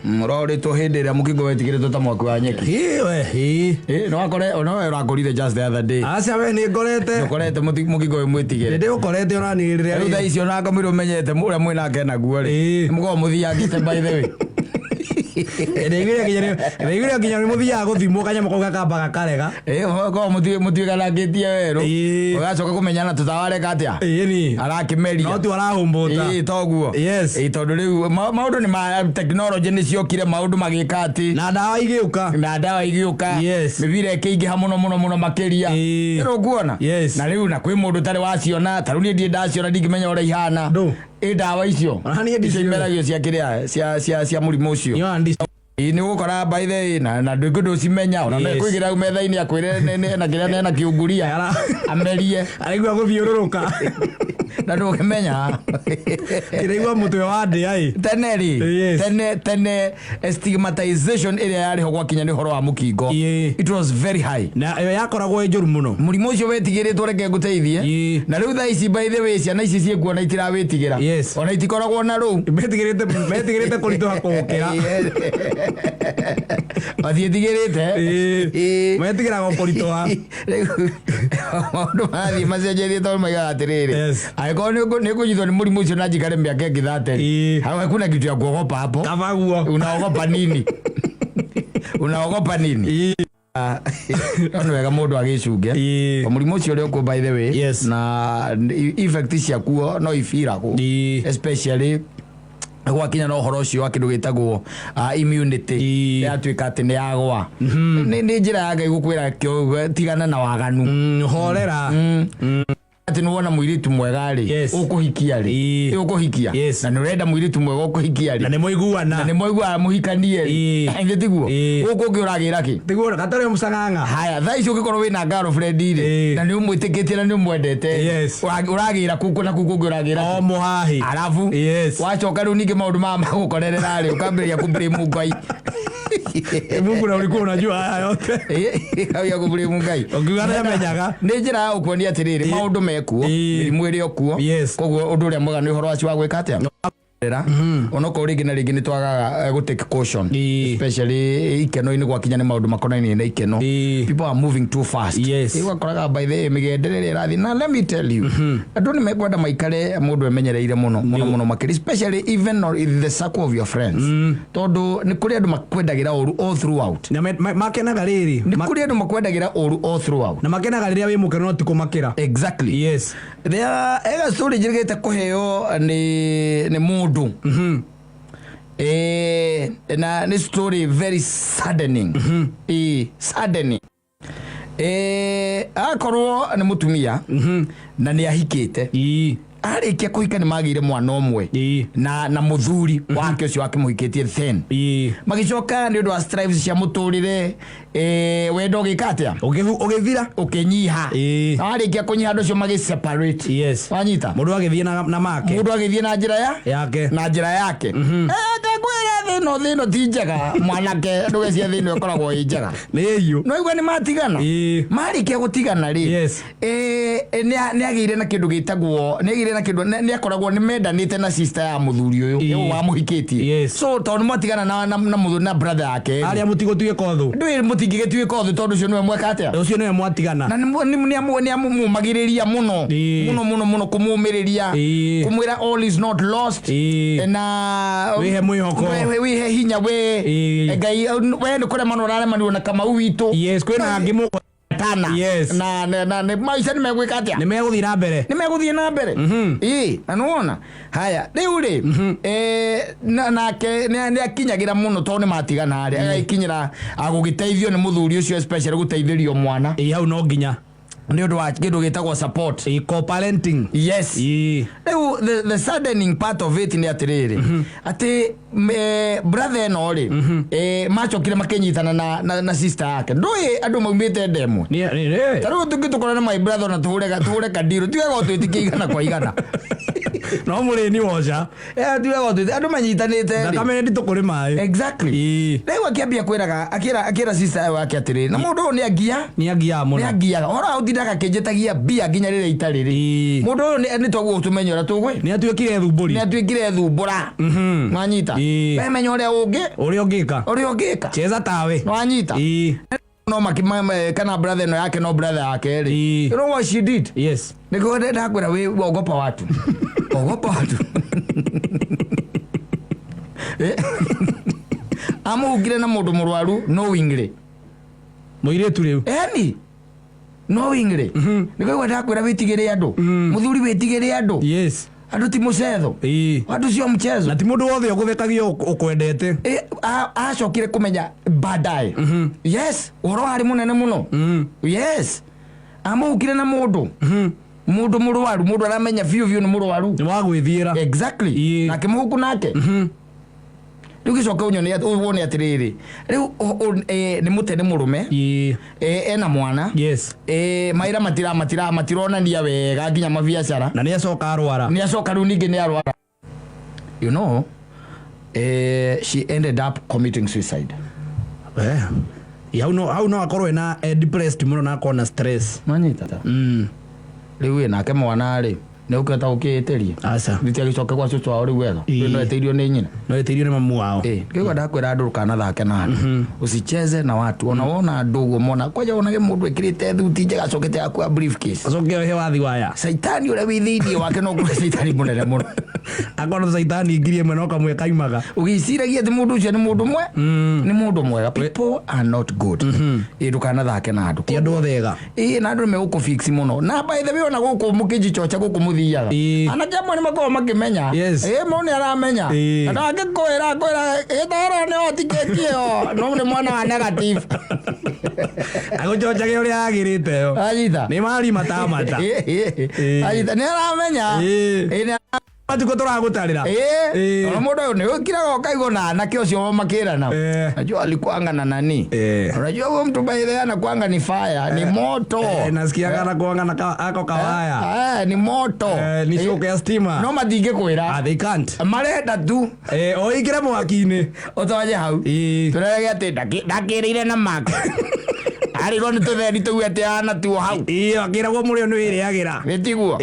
Murori to hinde ria mukingo wetigire ta mwaku wa nyeki. No akore ono urakorire just the other day. Acha we ni ngorete. Ukorete mukingo we mwitigire. Ndi ukorete uranirire. Riu tha icio na ngamiro menyete muria mwina kena guo ri. Mugo muthiangite by the way. Regire kinya ni muthia guthimwo kanyamo kau gakambaga karega. Ko mutigalangitie weru. Ugacoka kumenyana tutawareka atia. Ni. Arakimeria. No tu arahumbota. Toguo. Yes. Tondu riu maundu ni ma technology ni ciokire maundu magika ati. Na dawa igiuka. Yes. Mivire kiingiha muno makiria. Ero guona. Yes. Na riu na kwi mundu tari waciona taruni ndi ndaciona ndingimenya ura ihana. Dawa icio. Hani ndi cimeragio cia kiria cia murimu ucio. Ni gukora by the na ndugudu cimenya ona me kwigira metha-ini akwire na kiria na kiunguria amerie araigua guthiururuka na ndukimenya iraigua mutwe wa ndi ai tene stigmatization area yari ho gwakinya ni horo wa mukingo. It was very high na yakoragwo njuru muno. Murimu ucio wetigirite reke nguteithie na riu tha ici by the way ciana ici ciekuona itirawitigera ona itikoragwo na ru metigirite kurituha kugukira Wathiĩtigĩrĩte metigĩraga kũritũha maũndũ marathiĩ macenjerie tondũ maigaga atĩrĩrĩ angĩkorwo nĩ kũnyitwo nĩ mũrimũ ũcio na njikare mĩaka ĩngĩ 30 hakuna kitu ya kuogopa hapo kavaguo unaogopa nini Ono wega mundu agicunge mũrimũ ũcio ũrĩa ũkuo by the way na effect ciakuo no ifiragwo especially gwakinya no horo cio akindu gitagwo immunity yatuika ati ni yagwa ni njira ya Ngai gukwira kio tigana na waganu horera ati nuwona muiritu mwega ri ukuhikia ri ukuhikia na nurenda muiritu mwega ukuhikia ri na ni muiguana muhikanie ri ngi tiguo guku ngiuragira ki tiguo gatare musanganga haya tha icio gikorwo wina girlfriend ri na ni umwitikitie na ni umwendete uragira kuku na kuku ngiuragira o muhahi alafu wacoka riu ningi maundu ma gukorerera ri ukambiria kublame Ngai Mungu na ulikuwa unajua haya yote ya kublame Ngai ukiwana yamenyaga ni njira ya ukuonia atiriri maundu mekuo mirimu iri okuo koguo undu uria mwega ni uhoro wacio wa gwika atia onoko original ringi ni twagaga go take caution especially ikeno-ini gwakinya ni maundu makonainie na ikeno people are moving too fast igwakoraga by the migenderere irathi na let me tell you andu ni mekwenda maikare mundu emenyereire muno makiri especially even in the circle of your friends tondu ni kuri andu makwendagira uru all throughout na makenaga riri ni kuri andu makwendagira uru all throughout na makenaga riria wi mukeno tikumakira exactly there ega story jirigite kuheo ni mundu na ni story very saddening saddening akorwo ni mutumia na ni ahikite arikia kuhika ni magire mwana omwe na muthuri wake ucio akimuhikitie then magicoka ni undu wa strives cia muturire wendo gikatia ugithira ukinyiha arikia kunyiha ndu cio magi separate wanyita mundu agithie na make mundu agithie na njira yake thino ti njega mwanake ndugecie thino ikoragwo i njega niyo no igwa ni matigana marikia gutigana ri ni agire na kindu gitagwo ni agire na kindu ni akoragwo ni mendanite na sister ya muthuri uyu wa muhikitie so tondu matigana na muthuri na brother yake aria mutigotuye kothu ndu mutingigituye kothu tondu ucio niwe mweka atia ucio niwe mwatigana na ni amumagiriria muno kumumiriria kumwira all is not lost na wihe mwihoko wihe hinya we Ngai we ni kure manurare mani ona kama witu kwina ngimu tana na maisha ni megwika atia ni meguthii na mbere anaona haya riu ri nake ni akinyagira muno tondu ni matigana ari agakinyira agugiteithio ni muthuri ucio especially guteithirio mwana hau no nginya ni undu wa kindu gitagwo support co-parenting riu the saddening part of it ni atiriri ati brother no ri macokire makinyitana na sister yake ndui andu maumite ndemwe ni taru tungitukora na my brother na tuhure kadiru tiga go twitikie igana kwa igana no muri ni woja tuwe wote andu manyitanite thakame ndi tukuri mai exactly leo akiambia kwiraga akira sister wake atiri na mundu ni agia muno ni agia ora utindaka kenjetagia bia ginya rire itariri mundu ni twagu tumenyora tugwe ni atuikire thumbura mwanyita we menyore uri ungika cheza tawe mwanyita no makimama kana brother no yake no brother yake you know what she did? Yes. Niko ndenda kwira we ogopa watu amugire na mundu murwaru knowingly muiretu riu knowingly niko ndenda kwira witigire andu muthuri witigire andu yes andu ti mucetho andu cio mchezo na ti mundu wothe uguthekagio ukwendete acokire kumenya baadaye yes uhoro hari munene muno yes amugire na mundu mundu murwaru mundu aramenya view ni murwaru ni wagwithira exactly na kimuhuku nake riu gicoka unyone wone atiriri riu ni mutene murume ena mwana yes maira matirona wega nginya mabiacara na ni acoka arwara riu ningi ni arwara you know she ended up committing suicide how no akorwe na depressed muno na kona stress manyita riu nake mwana ri ne uketa ukieteria asa nditia gicoke kwa cucu wao riu wega no eteirio ni nyina no eteirio ni mamu wao kiugo ndakwira andu kana thake na usicheze na watu wona ndugu mona kwaja onage mundu ekirite thuti njega acokete akwa briefcase acoke he wathi waya saitani ule withirie wake no kure saitani munene muno akona saitani ngirie mwe no kamwe kaimaga ugiciragia ti mundu ucio ni mundu mwe ni mundu mwega people are not good ndukana thake na andu ti andu thega na andu me uko fix muno na by the way ona guku mukiji chocha guku muthiaga anake amwe ni makoo makimenya mone aramenya na agikwira itara ni otiketie no ni mwana wa negative aguchochage uria agirite yo anyita ni mari matamata anyita ni aramenya ni Matuko turagutarira ona mundu ni ukiraga ukaigona anake ucio makirana najua alikuanga na nani unajua huyo mtu baile anakuanga ni fire ni moto nasikiaga anakuanga na ako kawaya ni moto ni shoke ya stima no mathinge kwira they can't marenda tu oikire mwakini otaje hau turege ati ndakirire na mak ari ro nitutheri tuwete ana tu hau akiragwo muri ni wiriagira nitiguo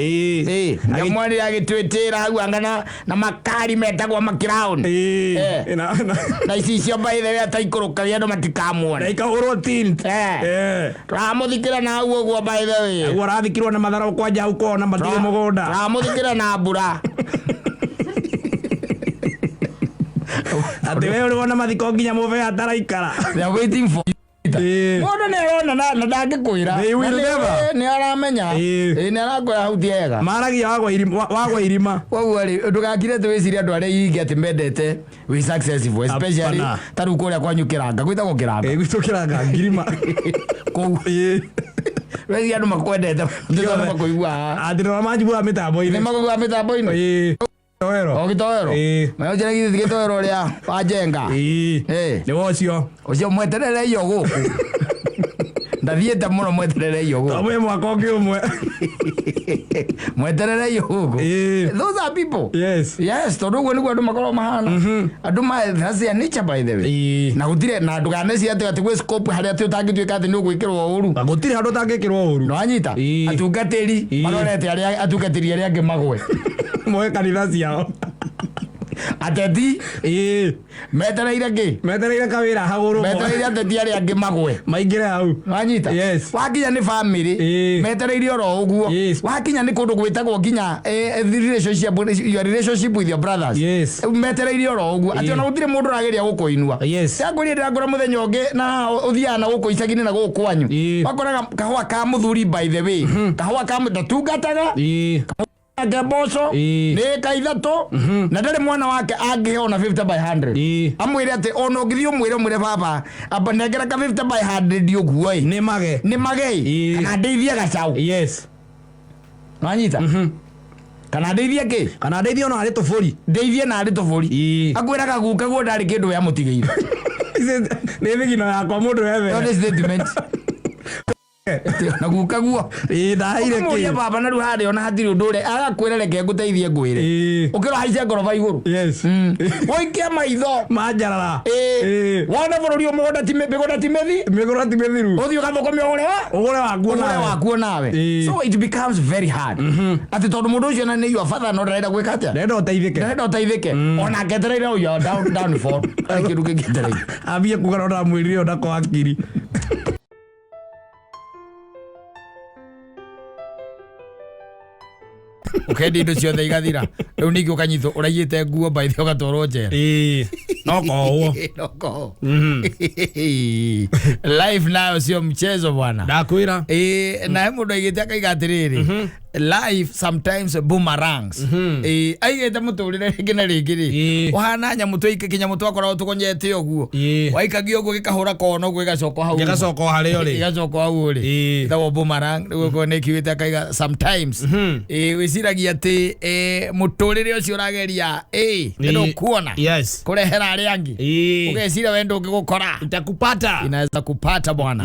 ngamwani agitwitira hau angana na makari metagwo makiraun na icio by the way ataikuruka yandu matikamuona ikahurwo tint turamuthikira na hau uguo by the way uguo rathikirwo na mathara kwanja hau kona matige mugunda turamuthikira na mbura ati wewe urona mathiko nginya muve ataraikara they are waiting for mundu ni arona na ndangikwira ni aramenya ni arakwira hau tiega maragia wagwa irima koguo ri ndugakire twiciria andu aria ingi ati mendete we successful especially taru kuria kwanyu kiranga gwitagwo kiranga gwitu kiranga ngirima koguo we andu makwendete ndithoma makuigua andira manjibua mitambo ni makuigua mitambo ino Ogitoero. Mayo jere githi gitoero ria wajenga. Ni wocio. Ucio mweterere iyo guku. Ndathiete muno mweterere iyo guku. Amwe mwaka ungi umwe. Mweterere iyo guku. Those are people. Yes, tondu guo niguo andu makorwo mahana. Andu that's their nature by the way. Na gutire na nduganeci ati gwe scope hari ati utangituika ati ni gwikirwo uru. Gutire handu utangikirwo uru. No anyita. Atungatiri marorete aria atungatiri aria angi magwe. Moe kanitha ciao ateti metereire kawira haguru metereire ateti aria angi magwe maingire hau wanyita wakinya ni family metereire oro uguo wakinya ni kundu gwitagwo nginya relationship with your brothers metereire oro uguo ati ona gutire mundu rageria gukuinua yanguri ndagura muthenya ungi na uthia na guku icagini na guku kwanyu wakoraga kahwa ka muthuri by the way kahwa ka mutungataga Geboso ni kaithatu na ndari mwana wake angiona 50 by 100 amwire ati ona ngithio mwire baba aba negera ka 50 by 100 uguo ni mage kana ndeithia gacau nanyita kana ndeithia ki kana ndeithia ona ari tufuri ndeithia na ari tufuri akwira kaguka guo ndari kindu ya mutigeire ni thigino yakwa mundu wewe what is the dimension na guka guo ndaire ki ya baba na ruhare ona hatiri undure agakwira reke nguteithie ngwire ukira haicia ngoroba iguru woikia maitho manjarara wona bururi umugonda timethiru uthio gathokome ugure wakuo nawe so it becomes very hard ati tondu mundu ucio na ni your father no ndenda gwika atia ndenda uteithike ona ngetereire uyo down for kindu kingetereire ambie kugana na mwirire ona kwa akiri ukendi indo ciothe igathira riu ningi ukanyitwo uraiyite nguo baithi ugatwarwo njera no ko life nayo sio mchezo bwana ndakwira na mundu aigite akaiga atiriri life sometimes boomerangs aigite muturire ringi na ringi ri uhana nyamu twike kinyamu twakora tukonyete uguo waikagia uguo gikahura kono uguo igacoka hario ri igacoka hau ri tawo boomerang uguo ne kiwite akaiga sometimes wiciragia ati muturire ucio urageria ndo kuona kurehera ari angi ugecira wendo ngigukora inaweza kupata bwana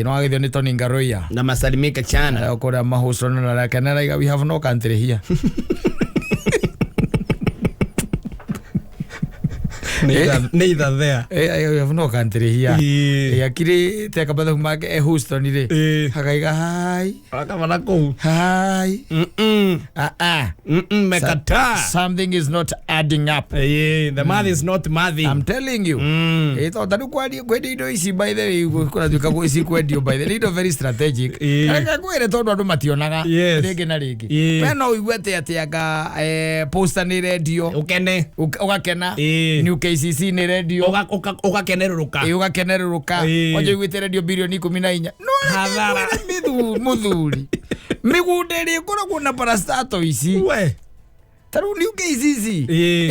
no agithio ni Tony Ngaroia na masalimika chana ukora mahuso na Canada. We have no country here. Neither there. We have no country here. Akiri teka bado make Houston ire. Hakaiga hi. Akamana ko. Hi. Mekata. Something is not adding up. The math is not mathing. I'm telling you. Tadu kwadi kwedi ndo isi by the way kuna duka ko isi kwedi by the way ndo very strategic. Aka kwere tondu andu mationaga rege na rege. Weno igwete atiaga poster ni radio. Ukene. Ugakena. New KCC ni radio. Ugakeneruruka. Ugakeneruruka. Oje igwete radio bilioni 14. No hadhara muthuri. Migunderi kuna parastato isi. We. Taru New KCC.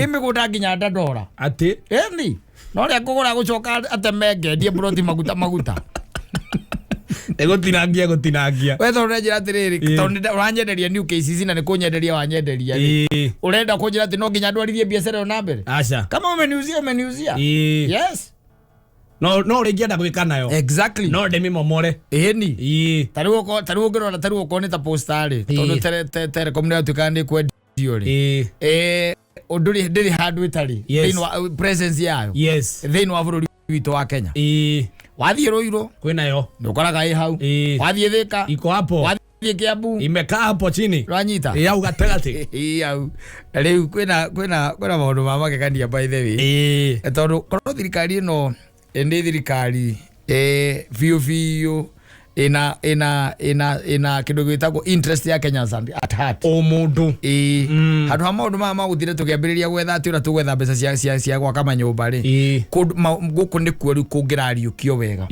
Imiguda nginya ndora. Ati? Eni. No ria kugura gucoka atemenge ndie broti maguta. Gutinagia. We thonde njira atiriri tondu uranyenderia New KCC na nikunyenderia wanyenderia urenda kunjira ati no nginya ndwarithie biacara na mbere acha kama umeniuzia yes no ringienda gwika nayo exactly no ndemi momore eni taru ngirona taru ko ni ta postari tondu telecom ni atukandi kwendio ri unduri ndiri handu itari thini presence yayo thini wa bururi witu wa Kenya wathie Ruiru kwinayo ndukoraga hau wathie Thika iko hapo wathie Kiambu imekaa hapo chini ranyita au gategati au riu kwina maundu ma magegania by the way tondu korwo thirikari ino ndi thirikari fiu ina kindu gitagwo interest ya Kenyans at heart o mundu handu ha maundu ma maguthire tukiambiriria gwetha ati ura tugwetha mbeca cia gwaka manyumba ri guku ni kuo riu kungirariukio wega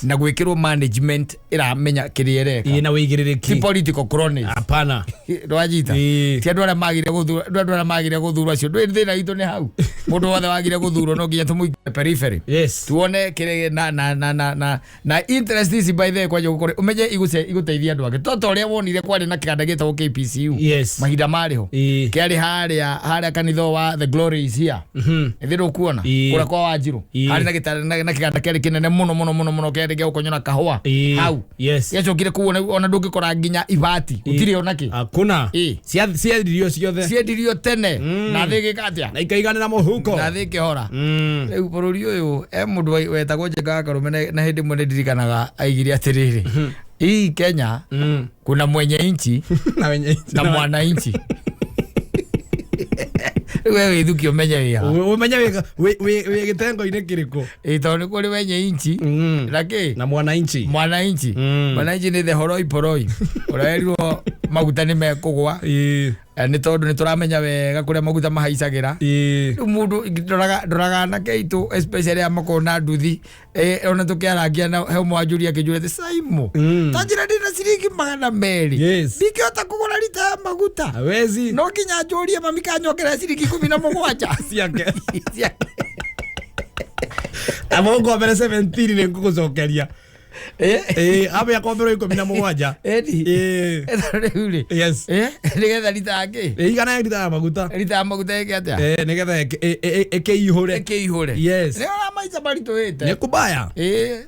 na gwikirwo management iramenya kiria reka na wigiririki ti political cronies hapana rwajita ti andu aria magire guthurwa cio ndwi thina itu ni hau mundu wothe wagire guthurwo no nginya tumuike periphery tuone kire na interest is by the kwa gukore umenye iguteithia andu ake toto ria wonire kwari na kiganda gitagwo KPCU mahinda mariho kiari haria kanitho wa the glory is here ithiro kuona kura kwa Wanjiru hari na kiganda kiari kinene muno kiari gya ukonyona kahua hau yacokire kuona ona ndungikora nginya ibati utiri ona ki hakuna ciendirio ciothe ciendirio tene na thigikatia na ikaiganira muhuko na thikihora riu bururi uyu mundu wetagwo Njenga Karume na hindi mwene ndirikanaga aigire atiriri hii Kenya kuna mwenye inchi na mwananchi wewe ithuki umenya we gitengo ine kiriko tondu kuri wenye inchi na mwananchi ni the horoi poroi uraerirwo maguta ni mekugwa ni tondu ni turamenya wega kuria maguta mahaicagira mundu ndoraga na keitu especially amakona nduthi ona tukiarangia na he mwanjuria kijurete Saimo tajira ndina ciringi 200 ndikihota kugura lita ya maguta wezi no nginya njurie mami kanyokera ciringi 17 ciake amongo mbere 17 ni ngugucokeria abe yakombero 17 riu yes nigetha lita yake igana lita ya maguta yake atia ekeihore yes maica marituite ni kubaya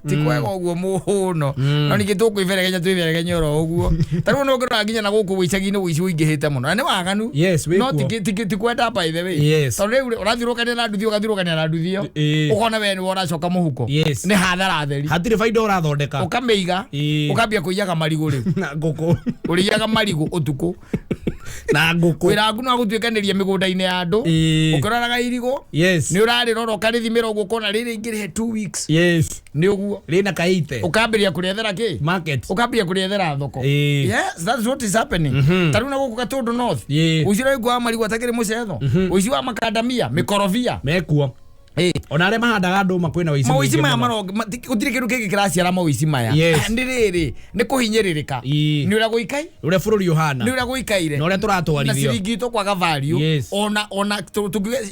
ti kwega uguo muno no ningi tukwibere Kenya ro uguo tariu no ngora nginya na guku wicagi-ini wici wingihite muno na ni waganu no ti kwenda by the way tondu riu urathirukania na nduthi ugathirukania na nduthio ukona we ni uracoka muhuko ni hathara theri hatire faida urathondeka ukamiiga ukambia kuiyaga marigu riu na nguku uriyaga marigu utuku na nguku wira ngunu agutwikaniria migunda-ini ya andu ukiraraga irigu ni urari rora ukarithimira uguo kona riri ingirihe 2 weeks ni uguo rina kaite ukambiria kuriethera ki market ukambiria kuriethera thoko yes that's what is happening taruna guku Gatundu North ucira igwa marigu atakiri mucetho uci wa makadamia mikorofia mekuo ona re mahandaga andu makwina wici mawici maya maroga gutire kindu kiki kiraciara mawici maya ndi riri ni kuhinyiririka ni ura guikai ure bururi uhana ni ura guikaire no re turatwarithio na ciringi to kwaga value ona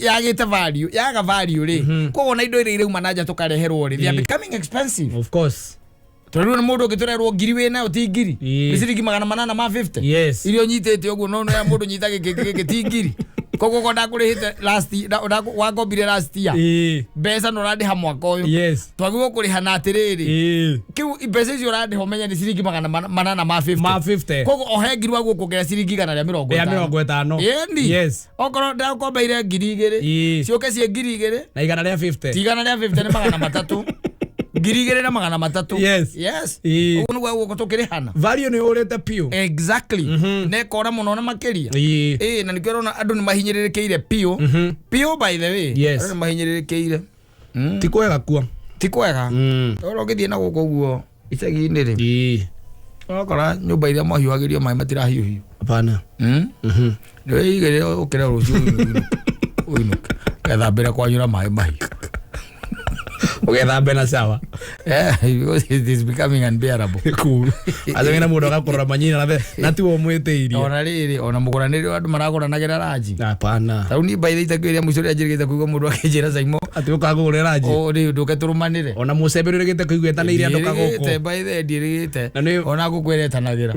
yagite value yaga value ri kogo na indo ire irauma nanja tukareherwo ri they are becoming expensive of course toriu ni mundu giturerwo ngiri wina uti ngiri ni ciringi 850 irio nyitete uguo no ya mundu nyita giki ti ngiri kogo ko ndakurihite last wagombire last year mbeca no randi ha mwaka uyu twagirwo kuriha na atiriri kiu mbeca icio randi ho menya ni ciringi 850 kogo ohe ngiri waguo kuongerera ciringi 150 yendi okoro ndakombeire ngiri igiri cioke cie ngiri igiri na igana ria 50 tigana ria 50 ni 300 ngiri igiri na 300 yes uguo niguo guo tukirihana value ni urete pio exactly ne kora muno na makiria na nikirona andu ni mahinyirirekeire pio by the way andu ni mahinyirirekeire ti kwega kuo ti kwega oro githie na guko guo icagi-ini ri okora nyumba iria mahiuagirio mai matirahiuhio hapana ni igire ukira ruciu uinuke gathambira kwanyura mai mahiu ugethambe na sawa because it is becoming unbearable cool azengena mundu agakorora manyina na ti wo mwitiirie ona riri ona muguraniri andu maragoranagira raji hapana tau ni by the itakiria mucuri ajirigite kuigwa mundu akijira saimo ati ukagurira raji ri nduke turumanire ona mucembe rigite kuigwetaniire andu kaguko by the ndirigite ona gukweretanagira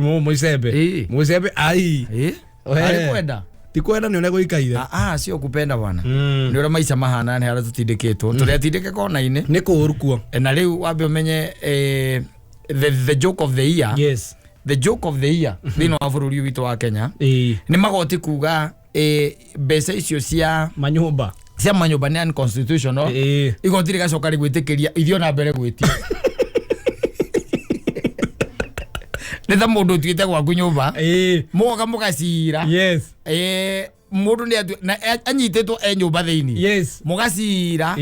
mucembe ai ari kwenda tikwenda ni onego ikaire sio kupenda bwana ni ora maica mahana ni hara tutindikitwo turi atindike kona-ini ni kuuru kuo na riu wambe umenye the joke of the year the joke of the year thino wa bururi witu wa Kenya ni magoti kuga mbeca icio cia manyumba ni unconstitutional igoti rigacoka rigwitikiria ithio na mbere gwitia nitha mundu tuite gwaku nyumba mugoka mugacira mundu ni anyitetwo nyumba thiini mugacira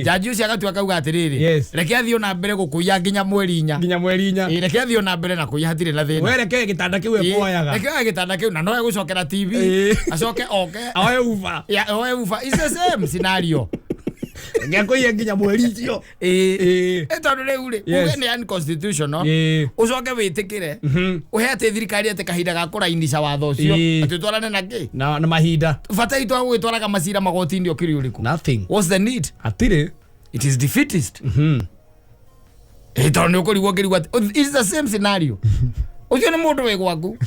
jaji ucio agatuika kauga atiriri reke athio na mbere gukuya nginya mweri inya reke athio na mbere na kuya hatire na thina wereke gitanda kiu ekoyaga reke gitanda kiu na no egucokera TV acoke oe ufa is the same scenario ngakoye nginya mweri icio tondu riu ri uge ni unconstitutional ucoke witikire uhe ati thirikari ati kahinda ga kurainisha watho ucio ati twarane na ki na mahinda bata itu agwitwaraga macira magoti-ini okiri uriku nothing what's the need atire it is defeatist tondu ukurigwo kirigwo it's the same scenario ucio ni mundu wi gwaku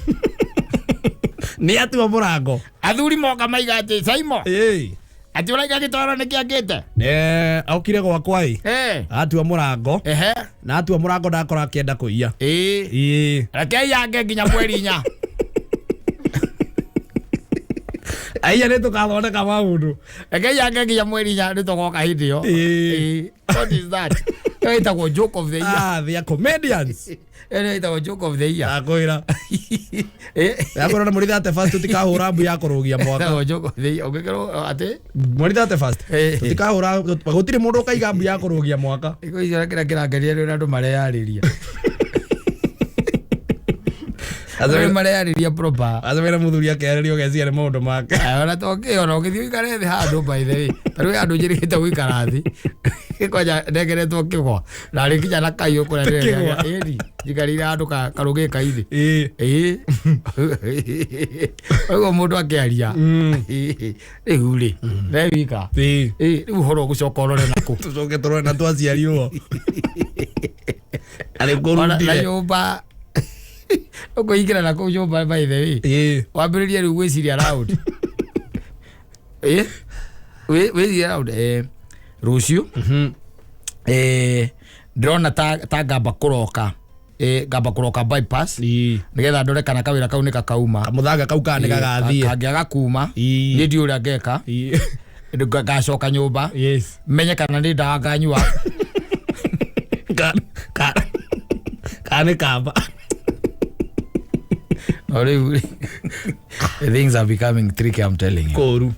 ni atua murango athuri moka maiga ati saimo ati uraiga gitwaro ni kiangite aukire gwakwa atua murango na atua murango ndakora akienda kuiya reke yange nginya mweri inya aiya ni tukathondeka maundu reke yange nginya mweri inya ni tugoka hindi yo what is that itagwo joke of the year they are comedians itagwo joke of the year akwira akwira muri that first tutikahura mbu ya kurugia mwaka itagwo joke of the year ungikero ati muri that first tutikahura gutire mundu ukaiga mbu ya kurugia mwaka iko icira kira ngeria ri andu mareyariria azwe mareyariria proper azwe muthuri akererio geciare maundu make ona toke ona ngithio ikare thi handu by the way taru andu njirikite guikara thi ikoja ndegeretwo kigwa na ri kinya na kaio kura ri jikarira andu karuge kaithi ogo mundu akiaria riu ri rewika riu horo gucoka urore naku tucoke turore na twaciario ari kurundire na nyumba oko ikira na ko nyumba by the way wambiririe riu gwiciria loud we around rucio ndrona ta ngamba kuroka bypass nigetha ndore kana kawira kau nika kauma kamuthanga kau kana gathie kangiaga kuma ni ndi uria ngeka ngacoka nyumba menye kana ndi ndawa nganyua kane kamba things are becoming tricky, I'm telling you. Koru.